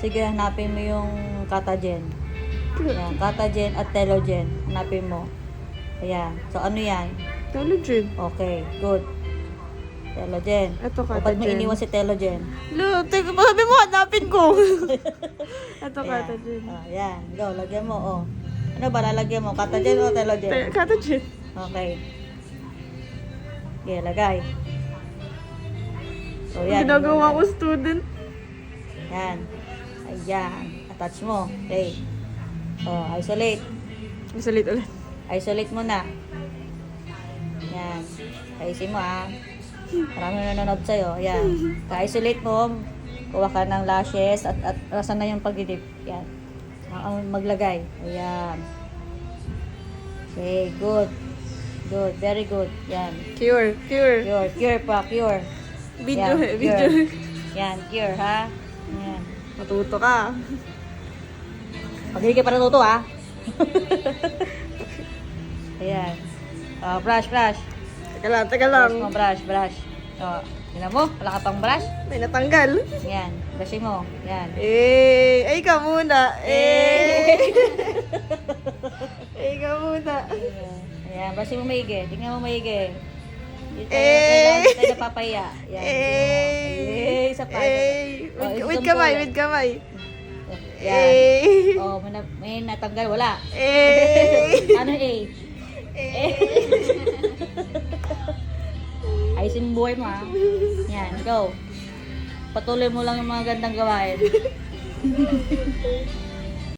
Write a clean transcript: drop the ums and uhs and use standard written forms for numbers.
sige, hanapin mo yung Katagen. Ayan, Katagen at Telogen. Hanapin mo. Ayan. So, ano yan? Telogen. Okay, good. Telogen. Ito, O, ba't mo Katagen. iniwan si Telogen? Lo, teka, sabi mo, hanapin ko. Ito, Ayan. Katagen. Ayan. Go, lagyan mo. Oh. Ano ba lalagyan mo? Katagen o Telogen? Katagen. Okay. Okay, lagay. So, yan. Ginagawa ko student. Yan. Ayan. Attach mo. Okay. Oh, isolate. Isolate ulit. Isolate mo na. Yan. Ayusin mo ah. Marami nanonood sa'yo. Yan. Ka-isolate mo. Kuha ka ng lashes at asan na yung pagdidip. Yan. Ang maglagay. Ayan. Okay, good. Good. Very good. Yan. Cure. Cure. Cure. Cure pa. Cure. Video. Yan, Video. cure. Yan. Cure ha. Yan. Matuto ka. Pag-higay pa natuto ha. Ayan. Brush, brush. Teka lang, teka lang. Brush mo, brush, brush. Tingnan mo, wala ka pang brush. May natanggal. Yan, brushin mo. Yan. Ay ka muna. Ay ka muna. Ayan, brushin mo maigi. Tingnan mo maigi. Dito tayo napapahiya. Yan. Isa pa. With kamay, with kamay. Yan. Oh, may natanggal, wala. Ano A? Ayusin mo buhay mo ha. Yan, go. Patuloy mo lang yung mga gandang gawain.